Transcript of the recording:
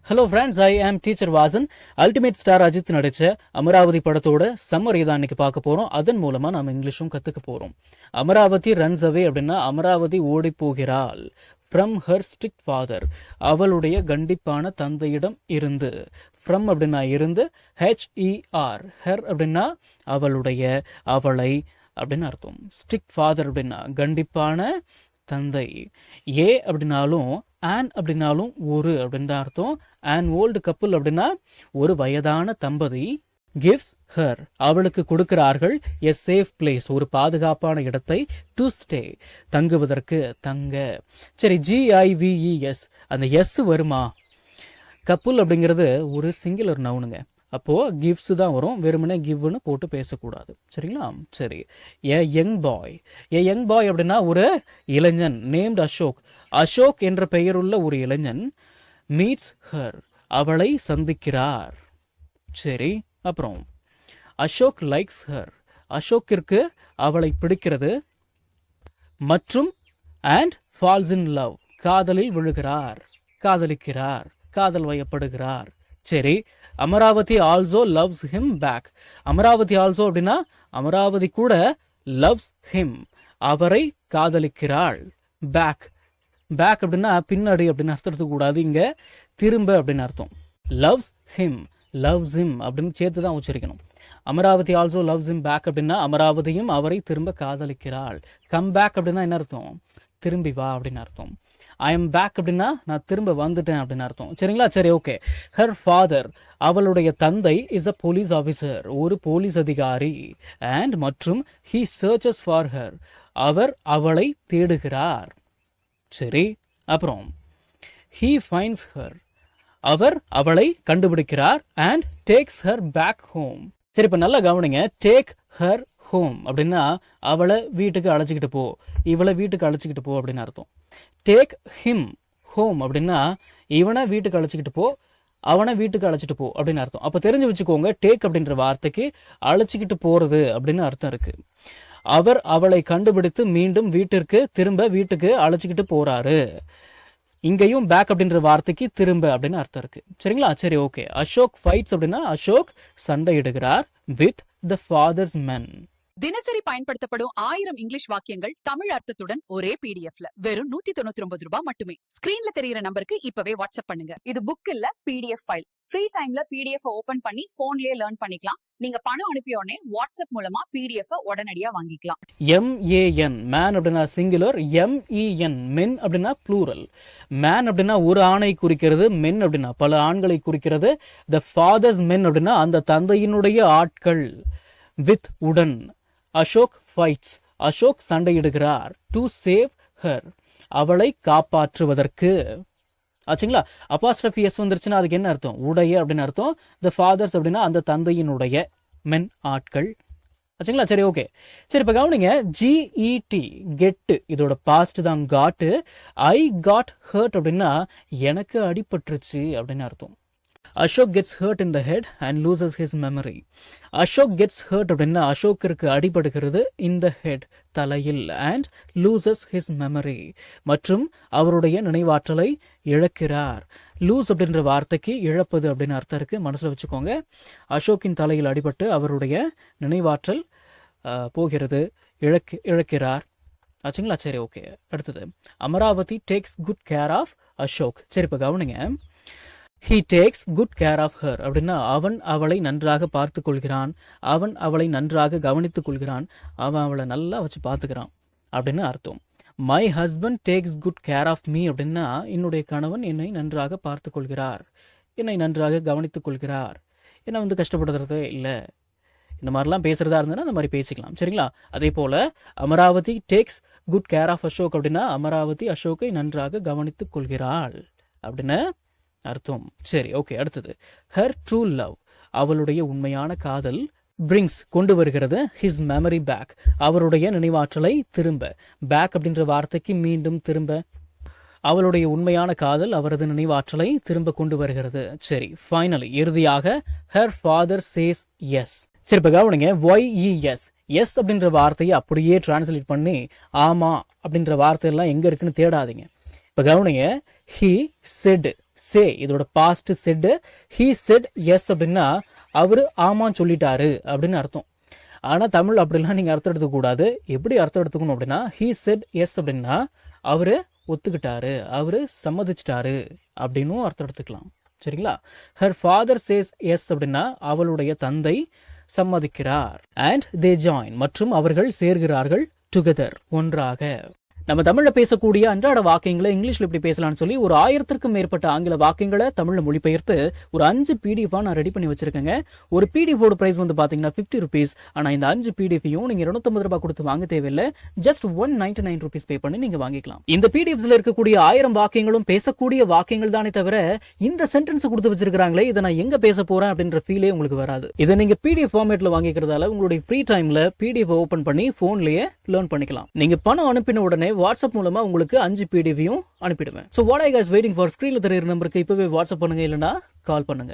Hello friends, I am teacher Vasan. Ultimate star Ajith நடிச்ச அமராவதி படத்தோட summary தான் இன்னைக்கு பார்க்க போறோம். அதன் மூலமா நம்ம இங்கிலீஷும் கத்துக்க போறோம். அமராவதி ரன்ஸ் அவே அப்படின்னா அமராவதி ஓடி போகிறாள். ஃப்ரம் ஹர் ஸ்ட்ரிக்ட் ஃபாதர், அவளுடைய கண்டிப்பான தந்தையிடம் இருந்து. ஃப்ரம் அப்படின்னா இருந்து, HER, ஹெர் அப்படின்னா அவளுடைய, அவளை அப்படின்னு அர்த்தம். ஸ்ட்ரிக்ட் ஃபாதர் அப்படின்னா கண்டிப்பான தந்தை. ஏ அப்படின்னாலும் ஆன் அப்படின்னாலும் ஒரு அப்படின்னு தான் அர்த்தம். ஆன் ஓல்டு கப்புள் அப்படின்னா ஒரு வயதான தம்பதி. கிவ்ஸ் ஹர், அவளுக்கு கொடுக்கிறார்கள். எ சேஃப் பிளேஸ், ஒரு பாதுகாப்பான இடத்தை. டு ஸ்டே, தங்குவதற்கு, தங்க. சரி, GIVES, அந்த எஸ் வருமா? கப்புள் அப்படிங்கிறது ஒரு சிங்குலர் நவுனுங்க. அப்போ கிவ்ஸ் தான் வரும், வெறுமனே கிவ்னு போட்டு பேசக்கூடாது. சரிங்களா? சரி. ஏ யங் பாய், ஏ யங் பாய் அப்படின்னா ஒரு இளைஞன். நேம்ட் அசோக், அசோக் என்ற பெயருள்ள ஒரு இளைஞன். மீட்ஸ் ஹர், அவளை சந்திக்கிறார். சரி, அப்புறம் அசோக் லைக்ஸ் ஹர், அசோக்கிற்கு அவளை பிடிக்கிறது. மற்றும் அண்ட் ஃபால்ஸ் இன் லவ், காதலில் விழுகிறார், காதலிக்கிறார், காதல் வயப்படுகிறார். சரி, Amaravathi also loves him back. Amaravathi also அப்படின்னா அமராவதி கூட லவ்ஸ் ஹிம், அவரை காதலிக்கிறாள். பேக், பேக் அப்படின்னா பின்னாடி அப்படின்னு அர்த்தத்துக்கு கூடாது, இங்க திரும்ப அப்படின்னு அர்த்தம். லவ்ஸ் ஹிம், லவ்ஸ் ஹிம் அப்படின்னு சேர்த்து தான் உச்சரிக்கணும். Amaravati also loves him back அப்படின்னா அமராவதியும் அவரை திரும்ப காதலிக்கிறாள். கம் பேக் அப்படின்னா என்ன அர்த்தம்? திரும்பி வா அப்படின்னு அர்த்தம். ஐ எம் பேக் அப்படின்னா நான் திரும்ப வந்துட்டேன் அப்படின்னு அர்த்தம். சரிங்களா? சரி, ஓகே. ஹர் ஃபாதர், அவளுடைய தந்தை, இஸ் அ போலீஸ் ஆஃபீஸர், ஒரு போலீஸ் அதிகாரி. அண்ட் மற்றும் ஹி சர்ச்சஸ் ஃபார் ஹர், அவர் அவளை தேடுகிறார். சரி, அப்புறம் ஹி ஃபைண்ட்ஸ் ஹர், அவர் அவளை கண்டுபிடிக்கிறார். And takes her back home. சரி, இப்ப நல்லா கவனிங்க. டேக் ஹர் ஹோம் அப்படின்னா அவளை வீட்டுக்கு அழைச்சிக்கிட்டு போ, இவளை வீட்டுக்கு அழைச்சிக்கிட்டு போ அப்படின்னு அர்த்தம். டேக் ஹிம் ஹோம் அப்படின்னா இவனை வீட்டுக்கு அழைச்சிக்கிட்டு போ, அவனை வீட்டுக்கு அழைச்சிட்டு போ அப்படின்னு அர்த்தம். அப்ப தெரிஞ்சு வச்சுக்கோங்க, டேக் அப்படின்ற வார்த்தைக்கு அழைச்சிக்கிட்டு போறது அப்படின்னு அர்த்தம் இருக்கு. அவர் அவளை கண்டுபிடித்து மீண்டும் வீட்டிற்கு, திரும்ப வீட்டுக்கு அழைச்சிக்கிட்டு போறாரு. இங்கேயும் பேக் அப்படின்ற வார்த்தைக்கு திரும்ப அப்படின்னு அர்த்தம் இருக்கு. சரிங்களா? சரி, ஓகே. அசோக் ஃபைட்ஸ் அப்படின்னா அசோக் சண்டையிடுகிறார் வித் த ஃபாதர்ஸ் மென். தினசரி பயன்படுத்தப்படும் 1000 இங்கிலீஷ் வாக்கியங்கள் தமிழ் அர்த்தத்துடன் ஒரே பிடிஎஃப்ல வெறும் 199 ரூபாய் மட்டுமே. ஸ்கிரீன்ல தெரியுற நம்பருக்கு இப்பவே வாட்ஸ்அப் பண்ணுங்க. இது புக் இல்ல, PDF ஃபைல். ஃப்ரீ டைம்ல PDF ஓபன் பண்ணி போன்லயே லேர்ன் பண்ணிக்கலாம். நீங்க பணம் அனுப்பிய உடனே வாட்ஸ்அப் மூலமா PDF உடனடியா வாங்கிக்கலாம். MAN, மேன் அப்படின்னா சிங்குலர். MEN, மென் அப்படின்னா ப்ளூரல். மேன் அப்படின்னா ஒரு ஆணை குறிக்கிறது, மென் அப்படின்னா பல ஆண்களை குறிக்கிறது. த ஃபாதர்ஸ் மென் அப்படின்னா அந்த தந்தையினுடைய ஆட்கள். வித், உடன். அசோக் ஃபைட்ஸ், அசோக் சண்டையிடுகிறார். டு சேவ் ஹர், அவளை காப்பாற்றுவதற்கு. ஆச்சுங்களா? அப்பாஸ்ட்ரஃபி எஸ் வந்துருச்சுன்னா அதுக்கு என்ன அர்த்தம்? உடைய அப்படின்னு அர்த்தம். த ஃபாதர்ஸ் அப்படின்னா அந்த தந்தையினுடைய, மென் ஆட்கள். ஆச்சுங்களா? சரி, ஓகே. சரி, இப்ப கவனிங்க. GET, கெட்டு, இதோட பாஸ்ட் தான் காட்டு. ஐ காட் ஹர்ட் அப்படின்னா எனக்கு அடிபட்டுருச்சு அப்படின்னு அர்த்தம். Ashok gets hurt in the head and loses his memory. Ashok gets hurt அப்படின்னா அசோக்கிற்கு அடிபடுகிறது, இன் த ஹெட் தலையில், அண்ட் லூசஸ் ஹிஸ் மெமரி மற்றும் அவருடைய நினைவாற்றலை இழக்கிறார். லூஸ் அப்படின்ற வார்த்தைக்கு இழப்பது அப்படின்னு அர்த்தம் இருக்கு, மனசுல வச்சுக்கோங்க. அசோக்கின் தலையில் அடிபட்டு அவருடைய நினைவாற்றல் போகிறது, இழக்கிறார். ஆச்சுங்களா? சரி, ஓகே. அடுத்தது Amaravathi takes good care of Ashok. சரி, இப்ப கவனிங்க. He takes good care of her அப்படின்னா அவன் அவளை நன்றாக பார்த்து கொள்கிறான், அவன் அவளை நன்றாக கவனித்துக் கொள்கிறான், அவன் அவளை நல்லா வச்சு பார்த்துக்கிறான் அப்படின்னு அர்த்தம். My husband takes good care of me அப்படின்னா என்னுடைய கணவன் என்னை நன்றாக பார்த்து கொள்கிறார், என்னை நன்றாக கவனித்துக் கொள்கிறார், என்னை கஷ்டப்படுறதே இல்லை. இந்த மாதிரிலாம் பேசுறதா இருந்ததுன்னா அந்த மாதிரி பேசிக்கலாம். சரிங்களா? அதே போல Amaravathi takes good care of Ashok அப்படின்னா அமராவதி அசோக்கை நன்றாக கவனித்துக் கொள்கிறாள் அப்படின்னு அர்த்தம். சரி, ஓகே. அடுத்தது ஹர் ட்ரூ லவ், அவளுடைய உண்மையான காதல். பிரிங்ஸ், கொண்டு வருகிறது. ஹிஸ் மெமரி பேக், அவருடைய நினைவாற்றலை திரும்ப. பேக் அப்படின்ற வார்த்தைக்கு மீண்டும், திரும்ப. அவளுடைய உண்மையான காதல் அவரது நினைவாற்றலை திரும்ப கொண்டு வருகிறது. சரி, ஃபைனலி இறுதியாக ஹர் ஃபாதர் சேஸ் எஸ். சரி, இப்ப கவனிங்க. YES, எஸ் அப்படின்ற வார்த்தையை அப்படியே டிரான்ஸ்லேட் பண்ணி ஆமா அப்படின்ற வார்த்தையெல்லாம் எங்க இருக்குன்னு தேடாதீங்க. இப்ப கவனிங்க. He said, சே இதோட past said. He said yes அப்படின்னா அவரு ஆமான்னு சொல்லிட்டாரு அப்படின்னு அர்த்தம். ஆனா தமிழ் அப்படிலாம் நீங்க அர்த்தம் எடுத்துக்க கூடாது. எப்படி அர்த்தம் எடுத்துக்கணும் அப்படின்னா ஹீ செட் எஸ் அப்படின்னா அவரு ஒத்துக்கிட்டாரு, அவரு சம்மதிச்சிட்டாரு அப்படின்னு அர்த்தம் எடுத்துக்கலாம். சரிங்களா? ஹர் ஃபாதர் சேஸ் எஸ் அப்படின்னா அவளுடைய தந்தை சம்மதிக்கிறார். அண்ட் தே ஜாயின் மற்றும் அவர்கள் சேர்கிறார்கள் டுகெதர் ஒன்றாக. நம்ம தமிழ்ல பேசக்கூடிய அன்றாட வாக்கியங்களை இங்கிலீஷ்ல எப்படி பேசலாம்னு சொல்லி ஒரு 1000க்கும் மேற்பட்ட ஆங்கில வாக்கியங்களை தமிழ்ல மொழிபெயர்த்து ஒரு 5 PDF நான் ரெடி பண்ணி வச்சிருக்கேங்க. ஒரு PDF ஓட பிரைஸ் வந்து பாத்தீங்கன்னா 50 rupees. ஆனா இந்த 5 PDFையும் நீங்க 250 ரூபாய் கொடுத்து வாங்க தேவையில்லை. ஜஸ்ட் 199 rupees பே பண்ணி நீங்க வாங்கிக்கலாம். இந்த PDFஸ்ல இருக்கக்கூடிய 1000 வாக்கியங்களும் பேசக்கூடிய வாக்கியங்கள் தானே தவிர இந்த சென்டென்ஸ் கொடுத்து வச்சிருக்காங்களே இதை நான் எங்க பேச போறேன் அப்படின்ற ஃபீலே உங்களுக்கு வராது. இதை நீங்க PDF ஃபார்மேட்ல வாங்கிக்கிறதால உங்களுடைய ஃப்ரீ டைம்ல PDF ஓபன் பண்ணி போன்லயே லேர்ன் பண்ணிக்கலாம். நீங்க பணம் அனுப்பின உடனே வாட்ஸ்அப் மூலமா உங்களுக்கு 5 PDFையும் அனுப்பிடுவேன். So what are you guys waiting for? ஸ்கிரீன்ல தெரியுற நம்பருக்கு இப்பவே வாட்ஸ்அப் பண்ணுங்க, இல்லனா கால் பண்ணுங்க.